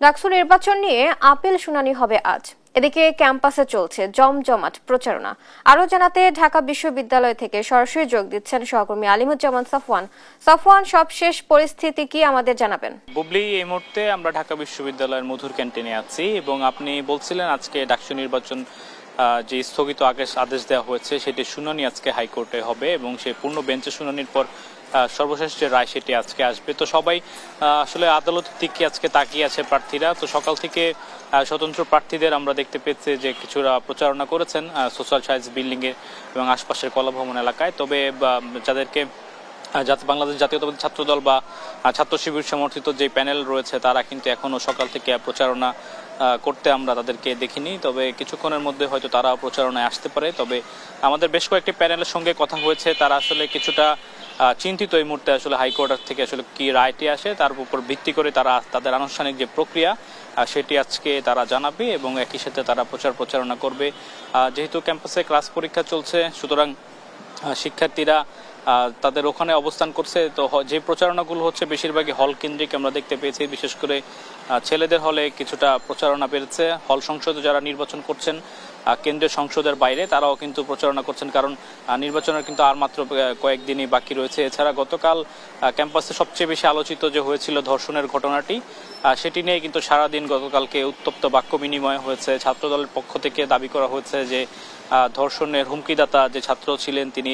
ডাকসু নির্বাচন নিয়ে আপিল শুনানি হবে আজ। এদিকে ক্যাম্পাসে চলছে জমজমাট প্রচারণা। আরো জানাতে ঢাকা বিশ্ববিদ্যালয় থেকে সরাসরি যোগ দিচ্ছেন সহকর্মী আলিমুজ্জামান সাফওয়ান। সাফওয়ান, সবশেষ পরিস্থিতি কি আমাদের জানাবেন? বুবলি, এই মুহূর্তে আমরা ঢাকা বিশ্ববিদ্যালয়ের মধুর ক্যান্টিনে আছি এবং আপনি বলছিলেন আজকে ডাকসু নির্বাচন যে স্থগিত আদেশ দেওয়া হয়েছে সেটি শুনানি আজকে হাইকোর্টে হবে এবং সেই পূর্ণ বেঞ্চে শুনানির পর সর্বশেষ যে রায় সেটি আজকে আসবে। তো সবাই আসলে আদালতের দিকে আজকে তাকিয়ে আছে প্রার্থীরা। তো সকাল থেকে স্বতন্ত্র প্রার্থীদের আমরা দেখতে পেয়েছি যে কিছুটা প্রচারণা করেছেন সোশ্যাল সায়েন্স বিল্ডিং এ এবং আশপাশের কলাভবন এলাকায়। তবে বাংলাদেশ জাতীয়তাবাদী ছাত্রদল বা ছাত্র শিবির সমর্থিত যে প্যানেল রয়েছে তারা কিন্তু এখনো সকাল থেকে প্রচারণা করতে আমরা তাদেরকে দেখিনি। তবে কিছুক্ষণের মধ্যে হয়তো তারা প্রচারণায় আসতে পারে। তবে আমাদের বেশ কয়েকটি প্যানেলের সঙ্গে কথা হয়েছে, তারা আসলে কিছুটা চিন্তিত এই মুহূর্তে আসলে হাইকোর্ট থেকে আসলে কি রায়টি আসে তার উপর ভিত্তি করে তারা তাদের আনুষ্ঠানিক যে প্রক্রিয়া সেটি আজকে তারা জানাবে এবং একই সাথে তারা প্রচারণা করবে। যেহেতু ক্যাম্পাসে ক্লাস পরীক্ষা চলছে, সুতরাং শিক্ষার্থীরা তাদের ওখানে অবস্থান করছে। তো যে প্রচারণাগুলো হচ্ছে বেশিরভাগই হল কেন্দ্রিক আমরা দেখতে পেয়েছি। বিশেষ করে ছেলেদের হলে কিছুটা প্রচারণা বেড়েছে। হল সংসদে যারা নির্বাচন করছেন কেন্দ্রীয় সংসদের বাইরে তারাও কিন্তু প্রচারণা করছেন, কারণ নির্বাচনের কিন্তু আর মাত্র কয়েকদিনই বাকি রয়েছে। এছাড়া গতকাল ক্যাম্পাসে সবচেয়ে বেশি আলোচিত যে হয়েছিল ধর্ষণের ঘটনাটি, সেটি নিয়ে কিন্তু সারাদিন গতকালকে উত্তপ্ত বাক্য বিনিময় হয়েছে। ছাত্রদলের পক্ষ থেকে দাবি করা হয়েছে যে ধর্ষণের হুমকিদাতা যে ছাত্র ছিলেন তিনি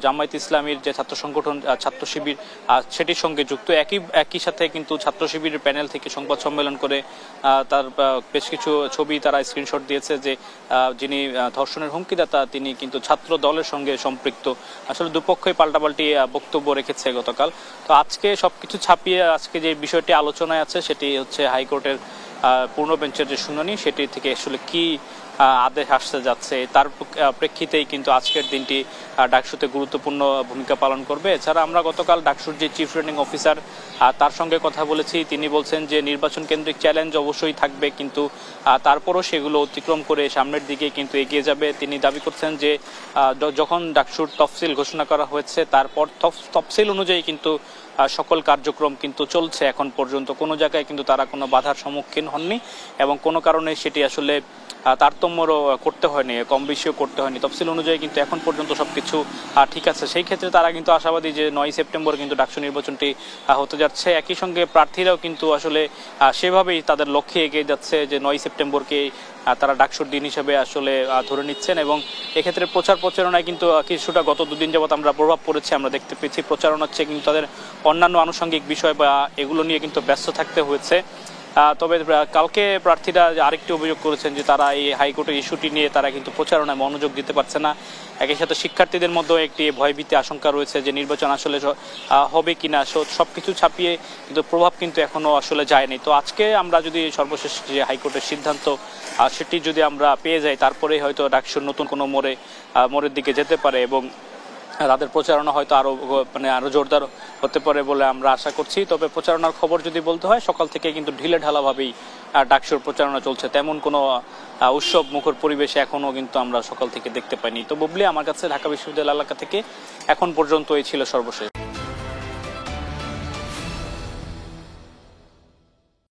জামায়াত ইসলামীর যে ছাত্র সংগঠন ছাত্র শিবির সেটির সঙ্গে যুক্ত। একই সাথে কিন্তু ছাত্র শিবিরের প্যানেল থেকে সংবাদ সম্মেলন করে তার বেশ কিছু ছবি তারা স্ক্রিনশট দিয়েছে যে যিনি ধর্ষণের হুমকিদাতা তিনি কিন্তু ছাত্র দলের সঙ্গে সম্পৃক্ত। আসলে দুপক্ষই পাল্টাপাল্টি বক্তব্য রেখেছে গতকাল। তো আজকে সবকিছু ছাপিয়ে আজকে যে বিষয়টি আলোচনায় আছে সেটি হচ্ছে হাইকোর্টের পূর্ণ বেঞ্চের যে শুনানি, সেটি থেকে আসলে কি আদেশ আসতে যাচ্ছে তার প্রেক্ষিতেই কিন্তু আজকের দিনটি ডাকসুতে গুরুত্বপূর্ণ ভূমিকা পালন করবে। এছাড়া আমরা গতকাল ডাকসুর যে চিফ রিটার্নিং অফিসার তার সঙ্গে কথা বলেছি। তিনি বলছেন যে নির্বাচন কেন্দ্রিক চ্যালেঞ্জ অবশ্যই থাকবে, কিন্তু তারপরও সেগুলো অতিক্রম করে সামনের দিকে কিন্তু এগিয়ে যাবে। তিনি দাবি করছেন যে যখন ডাকসুর তফসিল ঘোষণা করা হয়েছে তারপর তফসিল অনুযায়ী কিন্তু সকল কার্যক্রম কিন্তু চলছে। এখন পর্যন্ত কোনো জায়গায় কিন্তু তারা কোনো বাধার সম্মুখীন হননি এবং কোনো কারণে সেটি আসলে তারতম্যরও করতে হয়নি, কম বেশিও করতে হয়নি। তফসিল অনুযায়ী কিন্তু এখন পর্যন্ত সবকিছু ঠিক আছে। সেই ক্ষেত্রে তারা কিন্তু আশাবাদী যে 9 সেপ্টেম্বর কিন্তু ডাকসু নির্বাচনটি হতে যাচ্ছে। একই সঙ্গে প্রার্থীরাও কিন্তু আসলে সেভাবেই তাদের লক্ষ্যে এগিয়ে যাচ্ছে যে 9 সেপ্টেম্বরকে তারা ডাকসুর দিন হিসেবে আসলে ধরে নিচ্ছেন এবং এক্ষেত্রে প্রচারণায় কিন্তু কিছুটা গত দুদিন যাবৎ আমরা প্রভাব পড়েছে। আমরা দেখতে পেয়েছি প্রচারণা হচ্ছে কিন্তু তাদের অন্যান্য আনুষঙ্গিক বিষয় বা এগুলো নিয়ে কিন্তু ব্যস্ত থাকতে হয়েছে। তবে কালকে প্রার্থীরা আরেকটি অভিযোগ করেছেন যে তারা এই হাইকোর্টের ইস্যুটি নিয়ে তারা কিন্তু প্রচারণায় মনোযোগ দিতে পারছে না। একই সাথে শিক্ষার্থীদের মধ্যেও একটি ভয়ভীতি আশঙ্কা রয়েছে যে নির্বাচন আসলে হবে কিনা। সবকিছু ছাপিয়ে কিন্তু প্রভাব কিন্তু এখনো আসলে যায়নি। তো আজকে আমরা যদি সর্বশেষ যে হাইকোর্টের সিদ্ধান্ত সেটি যদি আমরা পেয়ে যাই তারপরে হয়তো ডাকসুর নতুন কোনো মোড়ের দিকে যেতে পারে এবং তাদের প্রচারণা হয়তো আরো জোরদার হতে পারে বলে আমরা আশা করছি। তবে প্রচারণার খবর যদি বলতে হয়, সকাল থেকে কিন্তু ঢিলে ঢালাভাবেই ডাকসুর প্রচারণা চলছে। তেমন কোনো উৎসব মুখর পরিবেশে এখনো কিন্তু আমরা সকাল থেকে দেখতে পাইনি। তো বুবলি, আমার কাছে ঢাকা বিশ্ববিদ্যালয় এলাকা থেকে এখন পর্যন্ত এই ছিল সর্বশেষ।